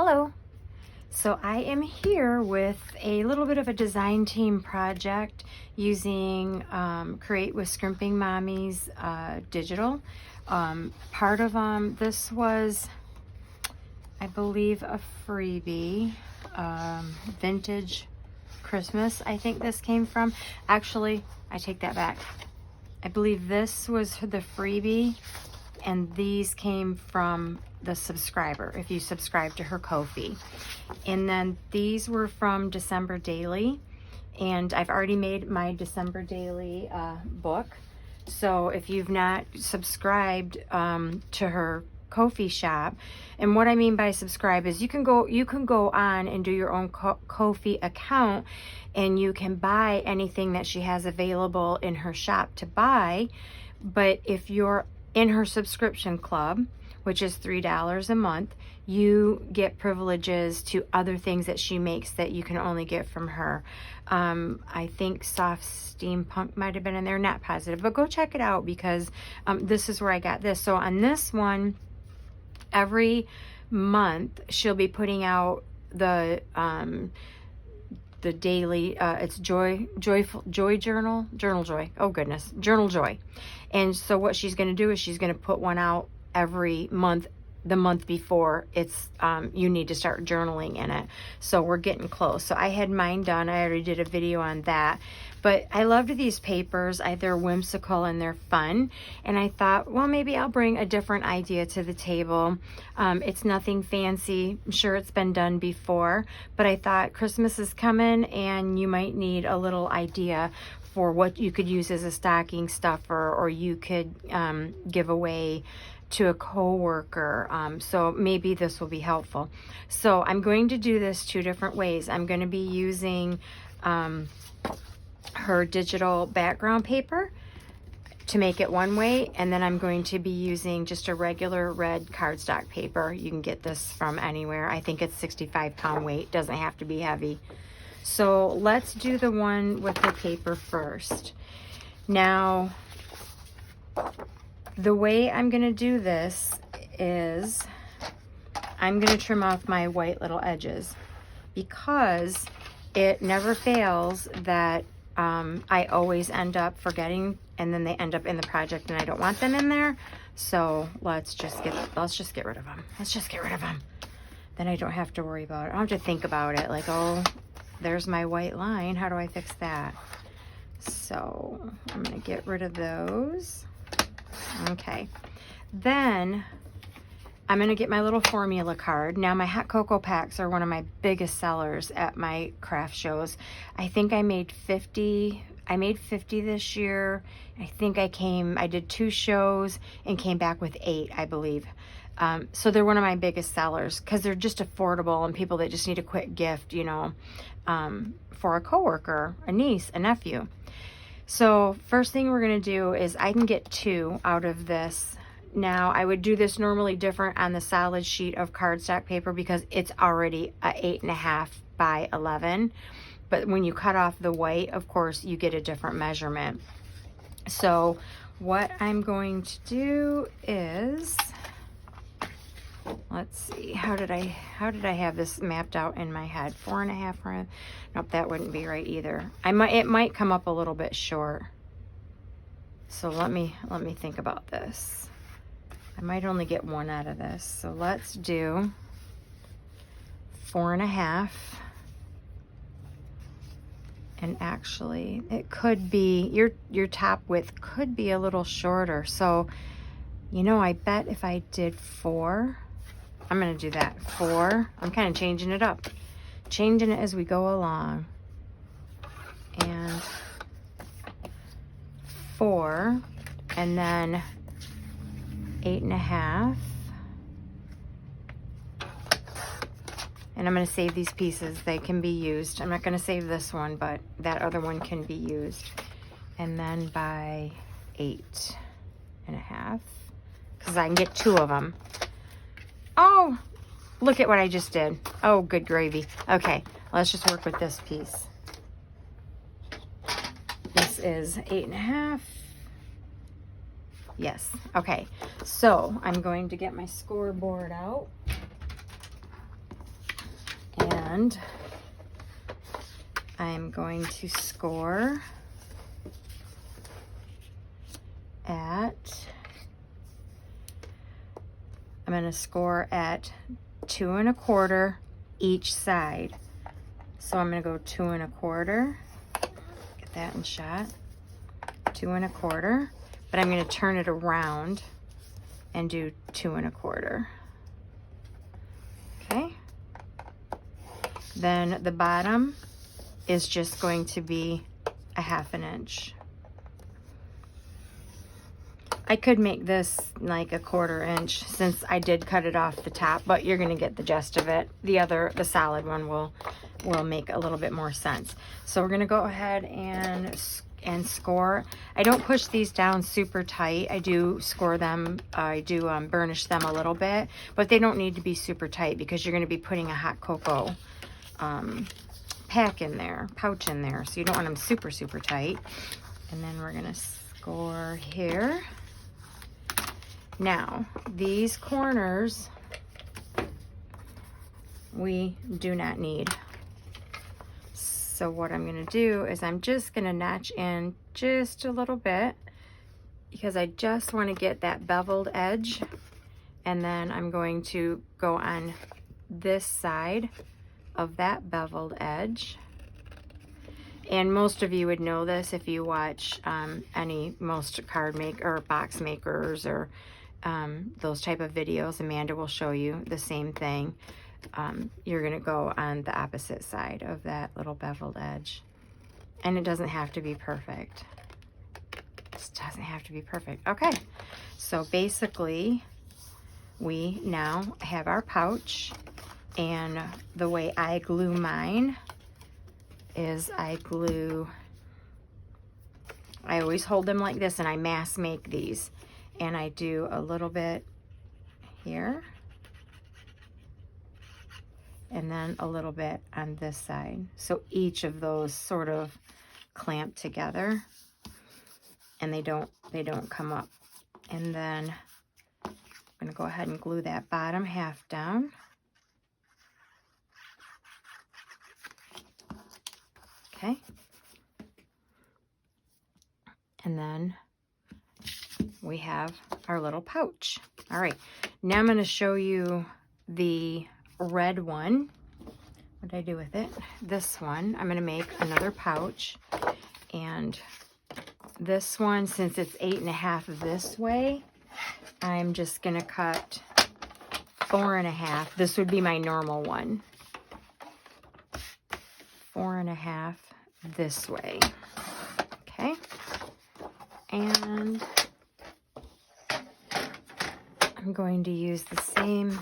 Hello. So I am here with a little bit of a design team project using Create with Scrimping Mommy's digital. Part of this was, I believe, a freebie, Vintage Christmas, I think this came from. Actually, I take that back. I believe this was the freebie, and these came from the subscriber, if you subscribe to her Ko-fi. And then these were from December Daily, and I've already made my December Daily book. So if you've not subscribed to her Ko-fi shop, and what I mean by subscribe is you can go on and do your own Ko-fi account, and you can buy anything that she has available in her shop to buy. But if you're in her subscription club, which is $3 a month, you get privileges to other things that she makes that you can only get from her. I think Soft Steampunk might have been in there, not positive, but go check it out, because this is where I got this. So on this one, every month she'll be putting out the daily, it's Joy Joy. Oh goodness, Journal Joy. And so what she's going to do is she's going to put one out every month, the month before it's you need to start journaling in it. So we're getting close. So I had mine done. I already did a video on that. But I loved these papers. They're whimsical and they're fun. And I thought, well, maybe I'll bring a different idea to the table. It's nothing fancy. I'm sure it's been done before. But I thought Christmas is coming and you might need a little idea for what you could use as a stocking stuffer, or you could give away to a co-worker. So maybe this will be helpful. So I'm going to do this two different ways. I'm going to be using her digital background paper to make it one way, and then I'm going to be using just a regular red cardstock paper. You can get this from anywhere. I think it's 65-pound weight, doesn't have to be heavy. So let's do the one with the paper first. Now, the way I'm going to do this is I'm going to trim off my white little edges, because it never fails that I always end up forgetting, and then they end up in the project and I don't want them in there. So let's just get rid of them. Let's just get rid of them. Then I don't have to worry about it. I don't have to think about it like, oh, there's my white line. How do I fix that? So I'm going to get rid of those. Okay, then I'm going to get my little formula card. Now, my hot cocoa packs are one of my biggest sellers at my craft shows. I think I made 50. I made 50 this year. I think I did 2 shows and came back with 8, I believe. So they're one of my biggest sellers because they're just affordable, and people that just need a quick gift, you know, for a coworker, a niece, a nephew. So first thing we're going to do is I can get 2 out of this. Now, I would do this normally different on the solid sheet of cardstock paper because it's already a 8.5 by 11. But when you cut off the white, of course, you get a different measurement. So what I'm going to do is, let's see, how did I have this mapped out in my head? 4.5. Nope, that wouldn't be right either. It might come up a little bit short. So let me think about this. I might only get 1 out of this. So let's do 4.5. And actually, it could be, your top width could be a little shorter. So, you know, I bet if I did 4, I'm going to do that. 4. I'm kind of changing it up. Changing it as we go along. And 4. And then 8.5. And I'm going to save these pieces. They can be used. I'm not going to save this one, but that other one can be used. And then by 8.5. Because I can get 2 of them. Oh, look at what I just did. Oh, good gravy. Okay, let's just work with this piece. This is 8.5. Yes, okay. So I'm going to get my scoreboard out. And I'm going to score at 2 1/4 each side. So I'm going to go 2 1/4. Get that in shot. 2 1/4. But I'm going to turn it around and do 2 1/4. Okay. Then the bottom is just going to be a 1/2 inch. I could make this like a 1/4 inch since I did cut it off the top, but you're gonna get the gist of it. The solid one will make a little bit more sense. So we're gonna go ahead and score. I don't push these down super tight. I do score them. I do burnish them a little bit, but they don't need to be super tight because you're gonna be putting a hot cocoa pouch in there, so you don't want them super tight. And then we're gonna score here. Now these corners we do not need, so what I'm gonna do is I'm just gonna notch in just a little bit because I just want to get that beveled edge, and then I'm going to go on this side of that beveled edge. And most of you would know this if you watch most card maker or box makers or those type of videos. Amanda will show you the same thing. You're gonna go on the opposite side of that little beveled edge, and it doesn't have to be perfect. It doesn't have to be perfect. Okay, so basically we now have our pouch, and the way I glue mine is I always hold them like this, and I mass make these, and I do a little bit here and then a little bit on this side, so each of those sort of clamp together and they don't come up. And then I'm going to go ahead and glue that bottom half down. Okay. And then we have our little pouch. All right, now I'm going to show you the red one. What did I do with it? This one, I'm going to make another pouch, and this one, since it's 8 1/2 this way, I'm just going to cut 4 1/2. This would be my normal one. 4 1/2 this way. Okay. And I'm going to use the same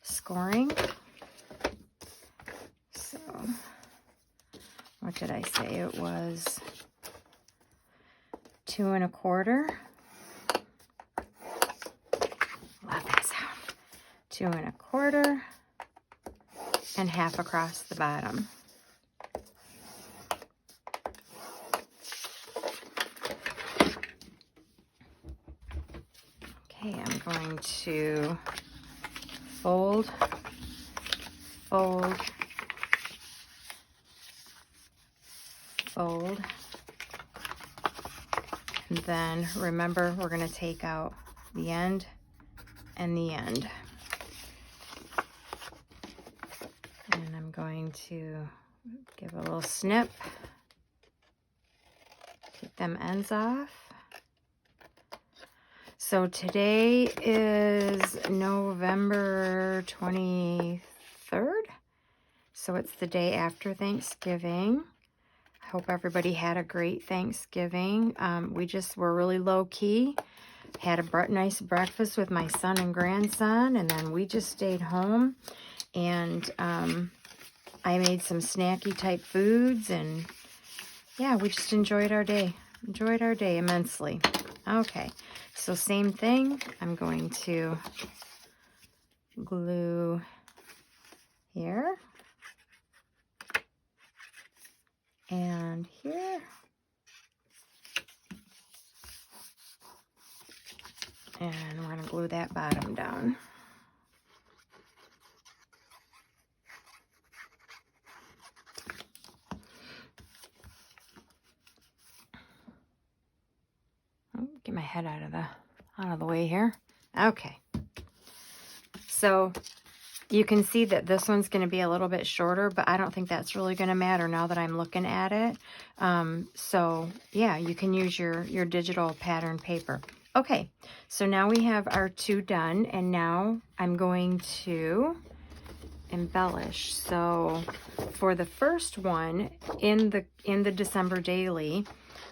scoring. So, what did I say? It was 2 1/4. Love that sound. 2 1/4 and 1/2 across the bottom. Okay, I'm going to fold, fold, fold, and then remember we're going to take out the end and the end. And I'm going to give a little snip, get them ends off. So today is November 23rd, so it's the day after Thanksgiving. I hope everybody had a great Thanksgiving. We just were really low-key, had a nice breakfast with my son and grandson, and then we just stayed home, and I made some snacky type foods, and yeah, we just enjoyed our day immensely. Okay, so same thing, I'm going to glue here and here, and we're going to glue that bottom down. head out of the way here. Okay. So you can see that this one's going to be a little bit shorter, but I don't think that's really going to matter now that I'm looking at it. So yeah, you can use your digital pattern paper. Okay, so now we have our 2 done, and now I'm going to embellish. So for the first one in the December daily,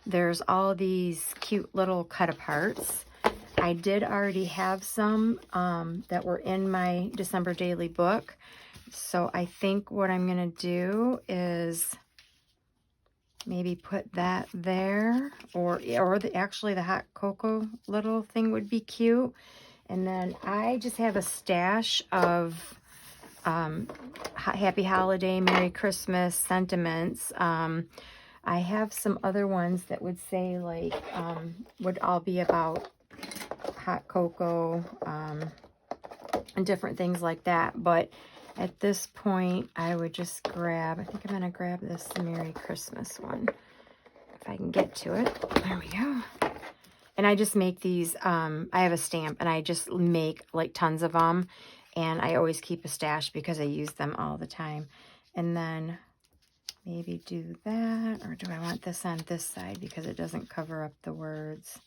there's all these cute little cut aparts. I did already have some that were in my December daily book. So I think what I'm going to do is maybe put that there, or actually the hot cocoa little thing would be cute. And then I just have a stash of Happy Holiday, Merry Christmas sentiments. I have some other ones that would say like, would all be about hot cocoa and different things like that. But at this point, I would just grab, I think I'm going to grab this Merry Christmas one, if I can get to it. There we go. And I just make these, I have a stamp, and I just make like tons of them. And I always keep a stash because I use them all the time. And then maybe do that, or do I want this on this side because it doesn't cover up the words?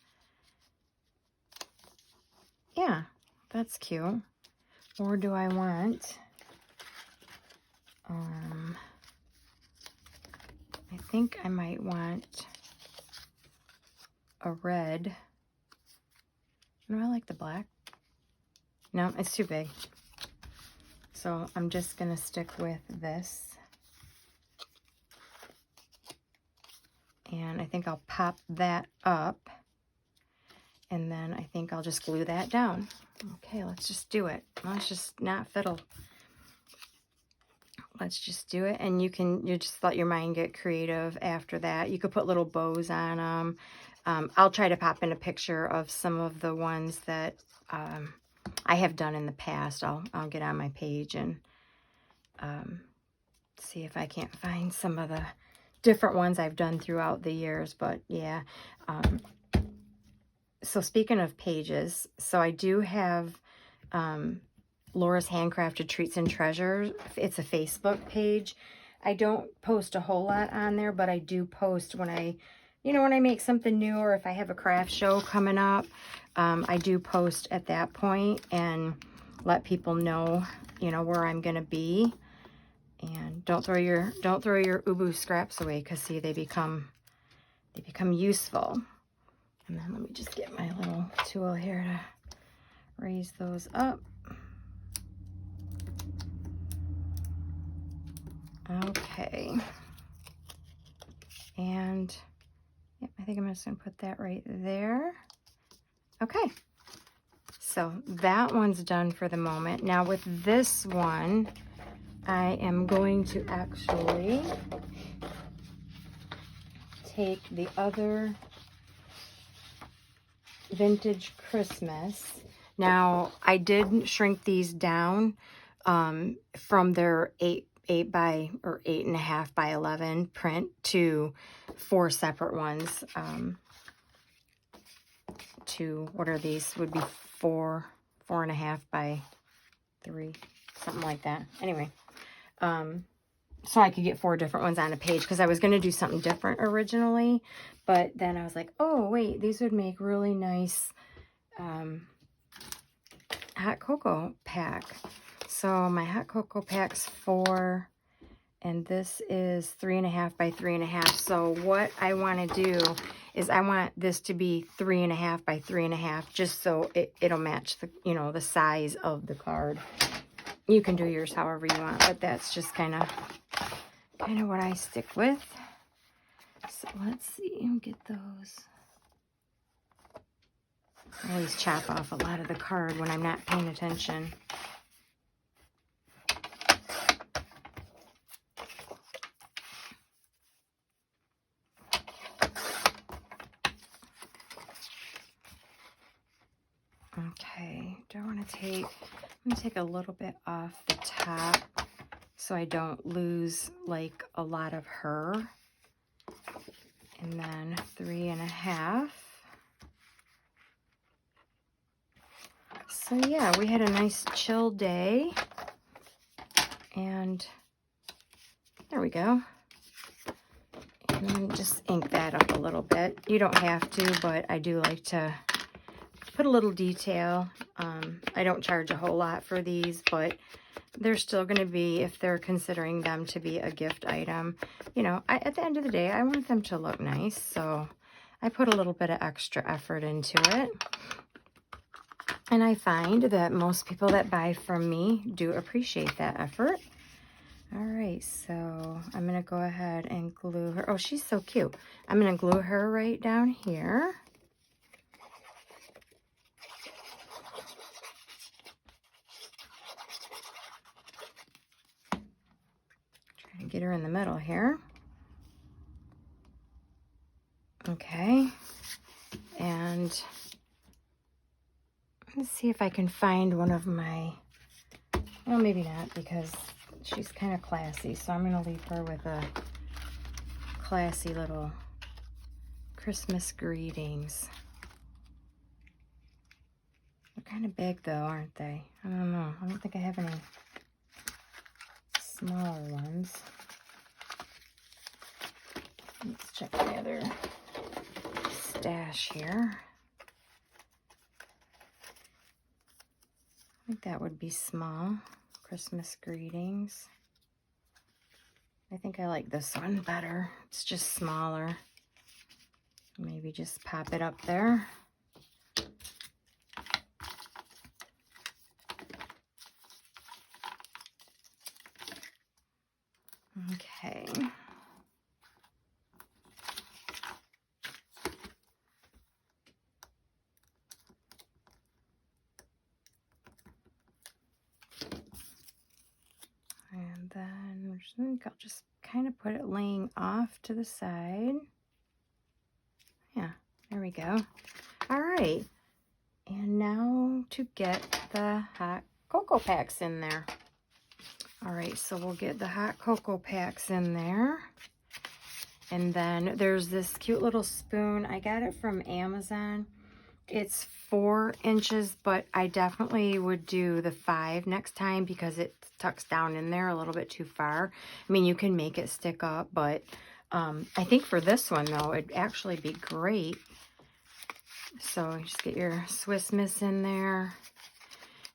Yeah, that's cute. Or do I want, I think I might want a red. No, I like the black. No, it's too big. So I'm just going to stick with this. And I think I'll pop that up. And then I think I'll just glue that down. Okay, let's just do it. Let's just not fiddle. Let's just do it. And you just let your mind get creative after that. You could put little bows on them. I'll try to pop in a picture of some of the ones that I have done in the past. I'll get on my page and see if I can't find some of the different ones I've done throughout the years. But yeah. So speaking of pages, so I do have Laura's Handcrafted Treats and Treasures. It's a Facebook page. I don't post a whole lot on there, but I do post when I make something new, or if I have a craft show coming up, I do post at that point and let people know, where I'm going to be. And don't throw your Ubu scraps away, because see, they become useful. And then let me just get my little tool here to raise those up. Okay. And yep, I think I'm just going to put that right there. Okay. So that one's done for the moment. Now with this one, I am going to actually take the other Vintage Christmas. Now I did shrink these down from their 8 by or 8.5 by 11 print to 4 separate ones. To what are these? Would be 4.5 by 3, something like that. Anyway, so I could get 4 different ones on a page, because I was going to do something different originally, but then I was like, oh wait, these would make really nice hot cocoa pack. So my hot cocoa pack's 4, and this is 3.5 by 3.5. So what I want to do is I want this to be 3.5 by 3.5, just so it'll match the the size of the card. You can do yours however you want, but that's just kind of what I stick with. So let's see, get those. I always chop off a lot of the card when I'm not paying attention. Okay, do I want to take, I'm going to take a little bit off the top so I don't lose like a lot of her. And then 3.5. So yeah, we had a nice chill day, and there we go. And then just ink that up a little bit. You don't have to, but I do like to put a little detail. I don't charge a whole lot for these, but they're still going to be, if they're considering them to be a gift item, you know, at the end of the day, I want them to look nice. So I put a little bit of extra effort into it. And I find that most people that buy from me do appreciate that effort. All right, so I'm going to go ahead and glue her. Oh, she's so cute. I'm going to glue her right down here. Try to get her in the middle here. Okay. And let's see if I can find one of my, well, maybe not, because she's kind of classy. So I'm going to leave her with a classy little Christmas greetings. They're kind of big though, aren't they? I don't know. I don't think I have any smaller ones. Let's check the other stash here. I think that would be small. Christmas greetings. I think I like this one better. It's just smaller. Maybe just pop it up there. Okay. And then I'll just kind of put it laying off to the side. Yeah, there we go. All right. And now to get the hot cocoa packs in there. All right, so we'll get the hot cocoa packs in there. And then there's this cute little spoon. I got it from Amazon. It's 4 inches, but I definitely would do the 5 next time because it tucks down in there a little bit too far. I mean, you can make it stick up, but I think for this one, though, it'd actually be great. So you just get your Swiss Miss in there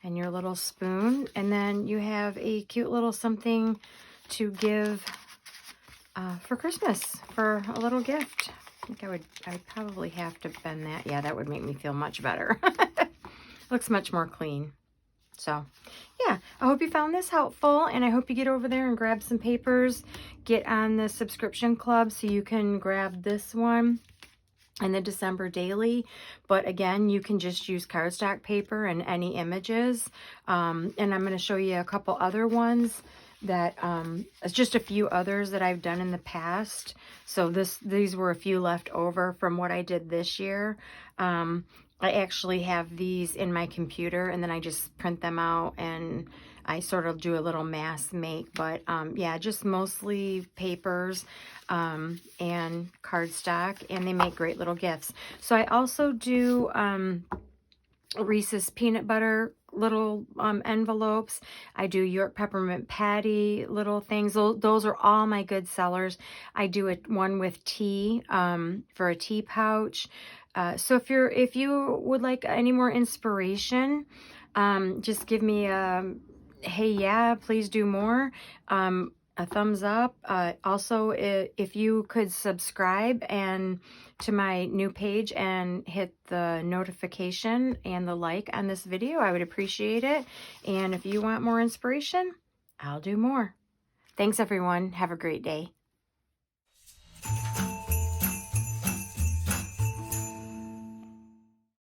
and your little spoon, and then you have a cute little something to give for Christmas, for a little gift. I think I would probably have to bend that. Yeah, that would make me feel much better. Looks much more clean. So yeah, I hope you found this helpful, and I hope you get over there and grab some papers, get on the subscription club so you can grab this one and the December daily. But again, you can just use cardstock paper and any images. And I'm going to show you a couple other ones that it's just a few others that I've done in the past. So these were a few left over from what I did this year. I actually have these in my computer, and then I just print them out and I sort of do a little mass make. But yeah, just mostly papers and cardstock, and they make great little gifts. So I also do Reese's peanut butter little envelopes. I do York peppermint patty little things. Those are all my good sellers. I do one with tea for a tea pouch. So if you would like any more inspiration, just give me a hey, yeah, please do more. A thumbs up. Also, if you could subscribe and to my new page and hit the notification and the like on this video, I would appreciate it. And if you want more inspiration, I'll do more. Thanks, everyone. Have a great day.